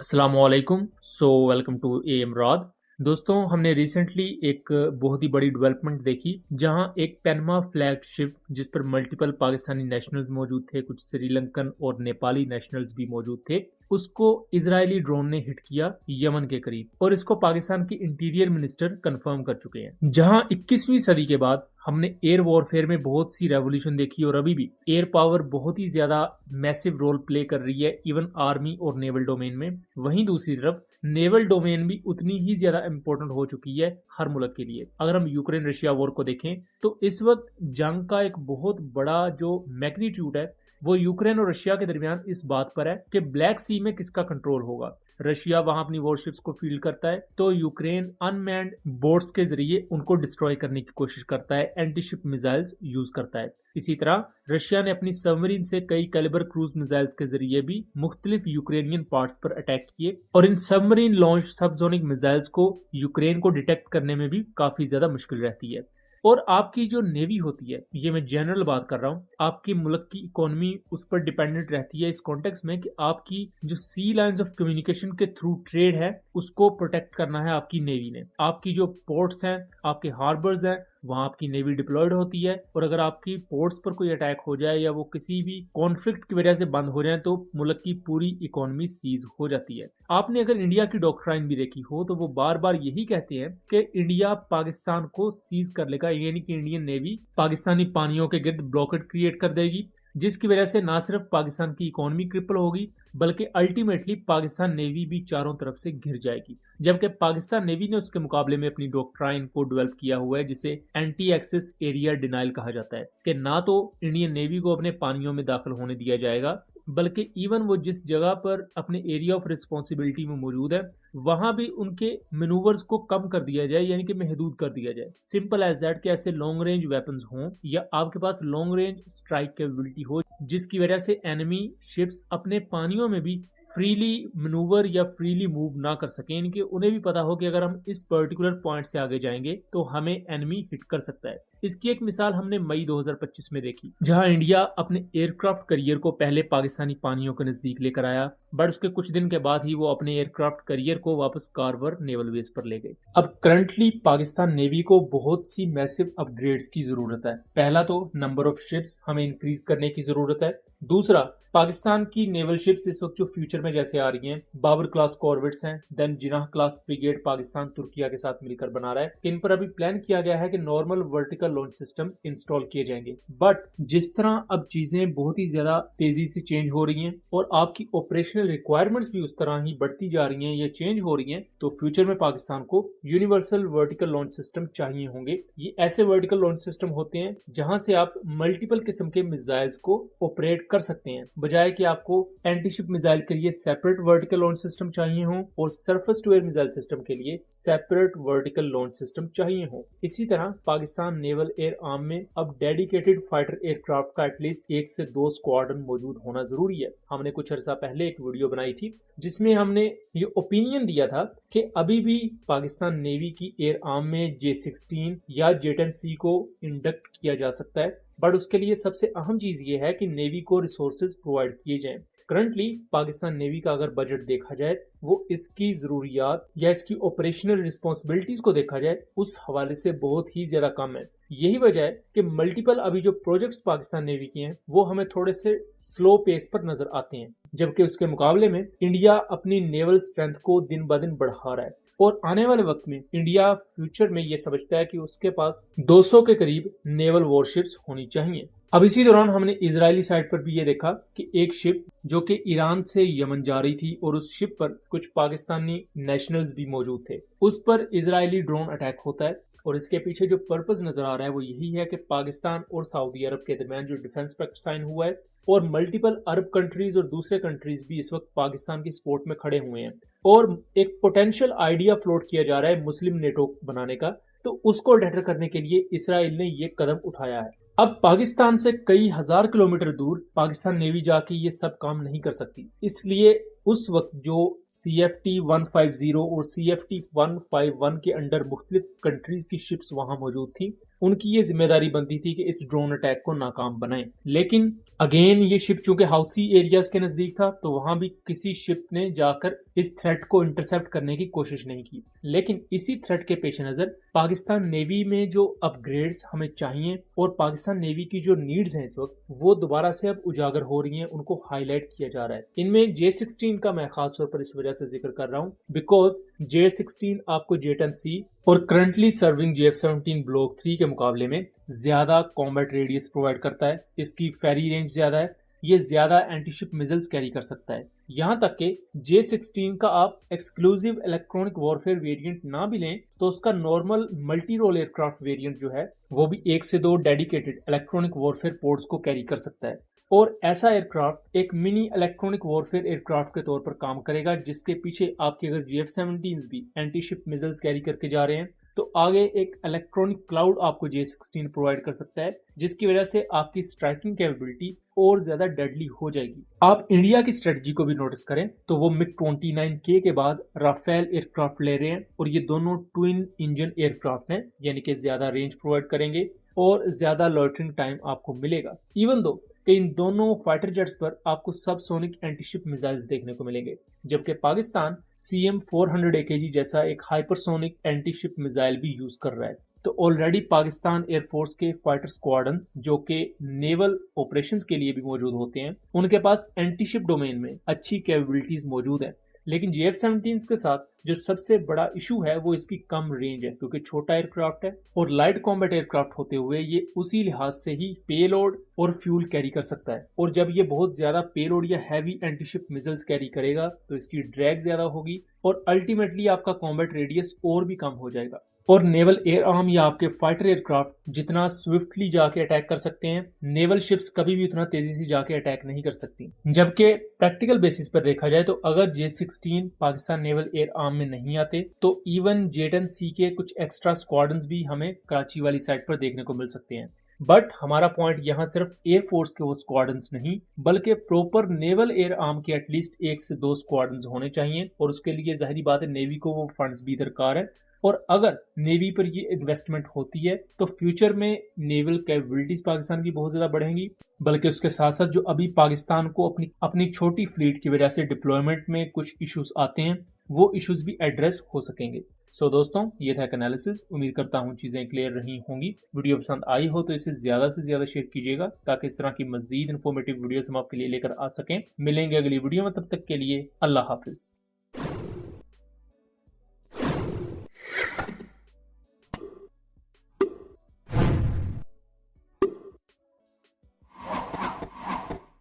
अस्सलाम वालेकुम। Welcome to ए इमराद। दोस्तों, हमने रिसेंटली एक बहुत ही बड़ी डेवलपमेंट देखी जहां एक पैनमा फ्लैग शिप जिस पर मल्टीपल पाकिस्तानी नेशनल्स मौजूद थे, कुछ श्रीलंकन और नेपाली नेशनल्स भी मौजूद थे, उसको इजरायली ड्रोन ने हिट किया यमन के करीब, और इसको पाकिस्तान की इंटीरियर मिनिस्टर कंफर्म कर चुके हैं। जहां 21वीं सदी के बाद हमने एयर वॉरफेयर में बहुत सी रेवोल्यूशन देखी और अभी भी एयर पावर बहुत ही ज्यादा मैसिव रोल प्ले कर रही है, इवन आर्मी और नेवल डोमेन में। वहीं दूसरी तरफ नेवल डोमेन भी उतनी ही ज्यादा इंपॉर्टेंट हो चुकी है हर मुल्क के लिए। अगर हम यूक्रेन रशिया वॉर को देखें तो इस वक्त जंग का एक बहुत बड़ा जो मैग्नीट्यूड है वो यूक्रेन और रशिया के दरमियान इस बात पर है कि ब्लैक सी में किसका कंट्रोल होगा। रशिया वहां अपनी वॉरशिप्स को फील्ड करता है तो यूक्रेन अनमैन्ड बोट्स के जरिए उनको डिस्ट्रॉय करने की कोशिश करता है, एंटी शिप मिसाइल्स यूज करता है। इसी तरह रशिया ने अपनी सबमरीन से कई कैलिबर क्रूज मिसाइल्स के जरिए भी मुख्तलिफ यूक्रेनियन पार्ट्स पर अटैक किए, और इन सबमरीन लॉन्च सबसोनिक मिसाइल्स को यूक्रेन को डिटेक्ट करने में भी काफी ज्यादा मुश्किल रहती है। और आपकी जो नेवी होती है, ये मैं जनरल बात कर रहा हूँ, आपकी मुल्क की इकोनॉमी उस पर डिपेंडेंट रहती है इस कॉन्टेक्स्ट में कि आपकी जो सी लाइंस ऑफ कम्युनिकेशन के थ्रू ट्रेड है उसको प्रोटेक्ट करना है आपकी नेवी ने। आपकी जो पोर्ट्स हैं, आपके हार्बर्स हैं, वहां आपकी नेवी डिप्लॉयड होती है, और अगर आपकी पोर्ट्स पर कोई अटैक हो जाए या वो किसी भी कॉन्फ्लिक्ट की वजह से बंद हो जाए तो मुल्क की पूरी इकोनॉमी सीज हो जाती है। आपने अगर इंडिया की डॉक्ट्राइन भी देखी हो तो वो बार बार यही कहते हैं कि इंडिया पाकिस्तान को सीज कर लेगा, यानी कि इंडियन नेवी पाकिस्तानी पानियों के गिर्द ब्लॉकेट क्रिएट कर देगी, जिसकी वजह से ना सिर्फ पाकिस्तान की इकोनॉमी क्रिपल होगी बल्कि अल्टीमेटली पाकिस्तान नेवी भी चारों तरफ से घिर जाएगी। जबकि पाकिस्तान नेवी ने उसके मुकाबले में अपनी डॉक्ट्राइन को डेवलप किया हुआ है जिसे एंटी एक्सेस एरिया डिनाइल कहा जाता है, कि ना तो इंडियन नेवी को अपने पानियों में दाखिल होने दिया जाएगा बल्कि इवन वो जिस जगह पर अपने एरिया ऑफ रिस्पॉन्सिबिलिटी में मौजूद है वहां भी उनके मैनूवर्स को कम कर दिया जाए, यानी कि महदूद कर दिया जाए। सिंपल एज दैट कि ऐसे लॉन्ग रेंज वेपन्स हों या आपके पास लॉन्ग रेंज स्ट्राइक कैपेबिलिटी हो जिसकी वजह से एनिमी शिप्स अपने पानियों में भी फ्रीली मनूवर या फ्रीली मूव ना कर सकें, इनके उन्हें भी पता हो कि अगर हम इस पर्टिकुलर पॉइंट से आगे जाएंगे तो हमें एनिमी हिट कर सकता है। इसकी एक मिसाल हमने मई 2025 में देखी, जहां इंडिया अपने एयरक्राफ्ट करियर को पहले पाकिस्तानी पानियों के नजदीक लेकर आया, बट उसके कुछ दिन के बाद ही वो अपने एयरक्राफ्ट करियर को वापस कार्वर नेवल बेस पर ले गए। अब करंटली पाकिस्तान नेवी को बहुत सी मैसिव अपग्रेड्स की जरूरत है। पहला तो नंबर ऑफ शिप्स हमें इंक्रीज करने की जरूरत है। दूसरा, पाकिस्तान की नेवल शिप्स इस वक्त जो फ्यूचर में जैसे आ रही हैं, बाबर क्लास कॉर्वेट्स हैं, then Jinnah class frigate Pakistan Turkiye के साथ मिलकर बना रहा है, इन पर अभी प्लान किया गया है कि normal vertical launch systems install किए जाएंगे। बट जिस तरह अब चीजें बहुत ही ज्यादा तेजी से चेंज हो रही हैं और आपकी ऑपरेशनल रिक्वायरमेंट्स भी उस तरह ही बढ़ती जा रही हैं या चेंज हो रही हैं, तो फ्यूचर में पाकिस्तान को यूनिवर्सल वर्टिकल लॉन्च सिस्टम चाहिए होंगे। ये ऐसे वर्टिकल लॉन्च सिस्टम होते हैं जहां से आप मल्टीपल किस्म के मिसाइल्स को ऑपरेट कर सकते हैं, बजाय कि आपको एंटी शिप मिसाइल के लिए सेपरेट वर्टिकल लॉन्च सिस्टम चाहिए हो और surface to air missile system के लिए सेपरेट वर्टिकल लॉन्च सिस्टम चाहिए हो। इसी तरह पाकिस्तान नेवल एयर आर्म में अब डेडिकेटेड फाइटर एयरक्राफ्ट का एटलीस्ट 1 से 2 स्क्वाड्रन मौजूद होना जरूरी है। हमने कुछ अर्सा पहले एक वीडियो बनाई थी जिसमें हमने ये ओपिनियन दिया था कि अभी भी पाकिस्तान नेवी की एयर आर्म में J-16 या J-10C को इंडक्ट किया जा सकता है, बट उसके लिए सबसे अहम चीज ये है कि नेवी को रिसोर्सेज प्रोवाइड किए जाएं। करंटली पाकिस्तान नेवी का अगर बजट देखा जाए वो इसकी जरूरियात या इसकी ऑपरेशनल रिस्पॉन्सिबिलिटीज को देखा जाए उस हवाले से बहुत ही ज्यादा कम है। यही वजह है कि मल्टीपल अभी जो प्रोजेक्ट्स पाकिस्तान नेवी के हैं वो हमें थोड़े से स्लो पेस पर नजर आते हैं, जबकि उसके मुकाबले में इंडिया अपनी नेवल स्ट्रेंथ को दिन ब दिन बढ़ा रहा है और आने वाले वक्त में इंडिया फ्यूचर में ये समझता है कि उसके पास 200 के करीब नेवल वॉरशिप्स होनी चाहिए। अब इसी दौरान हमने इजरायली साइड पर भी ये देखा कि एक शिप जो कि ईरान से यमन जा रही थी और उस शिप पर कुछ पाकिस्तानी नेशनल्स भी मौजूद थे, उस पर इजरायली ड्रोन अटैक होता है। और इसके पीछे जो पर्पस नजर आ रहा है वो यही है कि पाकिस्तान और सऊदी अरब के दरमियान जो डिफेंस पैक्ट साइन हुआ है और मल्टीपल अरब कंट्रीज और दूसरे कंट्रीज भी इस वक्त पाकिस्तान की सपोर्ट में खड़े हुए हैं और एक पोटेंशियल आइडिया फ्लोट किया जा रहा है मुस्लिम नेटो बनाने का, तो उसको डेटर करने के लिए इसराइल ने ये कदम उठाया है। अब पाकिस्तान से कई हजार किलोमीटर दूर पाकिस्तान नेवी जाके ये सब काम नहीं कर सकती, इसलिए उस वक्त जो CFT 150 और CFT 151 के अंडर मुख्तलिफ कंट्रीज की शिप्स वहां मौजूद थी ان کی یہ ذمہ داری بنتی تھی کہ اس ڈرون اٹیک کو ناکام بنائیں. لیکن اگین یہ شپ چونکہ ہاؤتھی ایریاز کے نزدیک تھا تو وہاں بھی کسی شپ نے جا کر اس تھریٹ کو انٹرسپٹ کرنے کی کوشش نہیں کی. لیکن اسی تھریٹ کے پیش نظر پاکستان نیوی میں جو اپ گریڈز ہمیں چاہیے اور پاکستان نیوی کی جو نیڈز ہیں اس وقت وہ دوبارہ سے اب اجاگر ہو رہی ہیں, ان کو ہائی لائٹ کیا جا رہا ہے. ان میں J-16 کا میں خاص طور پر اس وجہ سے ذکر کر رہا ہوں بیکاز J-16 آپ کو J-10C اور کرنٹلی سرونگ JF-17 بلاک 3 کے مقابلے میں زیادہ کامبیٹ ریڈیس پرووائڈ کرتا ہے. اس کی فیری رینج زیادہ ہے, یہ زیادہ اینٹی شپ میزلز کیری کر سکتا ہے. یہاں تک کہ J-16 کا آپ ایکسکلوزیو الیکٹرونک وارفیئر ویریئنٹ نہ بھی لیں تو اس کا normal multi role aircraft variant جو ہے وہ بھی 1 سے 2 ڈیڈیکیٹڈ الیکٹرونک وارفیئر پورٹس کو کیری کر سکتا ہے. اور ایسا ایئر کرافٹ ایک mini electronic warfare aircraft کے طور پر کام کرے گا, جس کے پیچھے آپ کے اگر JF-17 بھی اینٹی شپ میزلز کیری کر کے جا رہے ہیں تو آگے ایک الیکٹرونک کلاؤڈ آپ کو J-16 پرووائڈ کر سکتا ہے, جس کی وجہ سے آپ کی اسٹرائکنگ کیپیبلٹی اور زیادہ ڈیڈلی ہو جائے گی. آپ انڈیا کی اسٹریٹجی کو بھی نوٹس کریں تو وہ MiG-29K کے بعد رافیل ایئر کرافٹ لے رہے ہیں, اور یہ دونوں ٹوئن انجن ایئر کرافٹ ہیں, یعنی کہ زیادہ رینج پرووائڈ کریں گے اور زیادہ لوٹرنگ ٹائم آپ کو ملے گا. ایون دو کہ ان دونوں فائٹر جیٹس پر آپ کو سب سونک اینٹی شپ میزائلز دیکھنے کو ملیں گے, جبکہ پاکستان CM-400 AKG جیسا ایک ہائپر سونک اینٹی شپ میزائل بھی یوز کر رہا ہے. تو آلریڈی پاکستان ایئر فورس کے فائٹر سکواڈنز جو کہ نیول آپریشنز کے لیے بھی موجود ہوتے ہیں, ان کے پاس اینٹی شپ ڈومین میں اچھی کیپیبلٹیز موجود ہیں. لیکن JF-17 کے ساتھ جو سب سے بڑا ایشو ہے وہ اس کی کم رینج ہے, کیونکہ چھوٹا ایئر کرافٹ ہے اور لائٹ کامبیٹ ایئر کرافٹ ہوتے ہوئے یہ اسی لحاظ سے ہی پے لوڈ اور فیول کیری کر سکتا ہے. اور جب یہ بہت زیادہ پے لوڈ یا ہیوی اینٹی شپ میزلز کیری کرے گا تو اس کی ڈریگ زیادہ ہوگی اور الٹیمیٹلی آپ کا کامبیٹ ریڈیس اور بھی کم ہو جائے گا. اور نیول ایئر آرم یا آپ کے فائٹر ایئر کرافٹ جتنا سوئفٹلی جا کے اٹیک کر سکتے ہیں, نیول شپس کبھی بھی اتنا تیزی سے جا کے اٹیک نہیں کر سکتی. جبکہ پریکٹیکل بیسس پر دیکھا جائے تو اگر J-16 پاکستان نیول ایئر آرم میں نہیں آتے تو ایون J-10C کے کچھ ایکسٹرا سکواڈنز بھی ہمیں کراچی والی سائٹ پر دیکھنے کو مل سکتے ہیں. بٹ ہمارا پوائنٹ یہاں صرف ایئر فورس کے وہ سکواڈنز نہیں بلکہ پروپر نیول ایئر آرم کے ایٹ لیسٹ 1 سے 2 سکواڈنز ہونے چاہیے, اور اس کے لیے ظاہری بات ہے نیوی کو وہ فنڈز بھی درکار ہے. اور اگر نیوی پر یہ انویسٹمنٹ ہوتی ہے تو فیوچر میں نیول کیپیبلٹیز پاکستان کی بہت زیادہ بڑھیں گی, بلکہ اس کے ساتھ ساتھ جو ابھی پاکستان کو اپنی چھوٹی فلیٹ کی وجہ سے ڈپلوائمنٹ میں کچھ ایشوز آتے ہیں وہ ایشوز بھی ایڈریس ہو سکیں گے. سو دوستوں, یہ تھا ایک انالیسس. امید کرتا ہوں چیزیں کلیئر رہی ہوں گی. ویڈیو پسند آئی ہو تو اسے زیادہ سے زیادہ شیئر کیجیے گا تاکہ اس طرح کی مزید انفارمیٹیو ویڈیوز ہم آپ کے لیے لے کر آ سکیں. ملیں گے اگلی ویڈیو میں, تب تک کے لیے اللہ حافظ.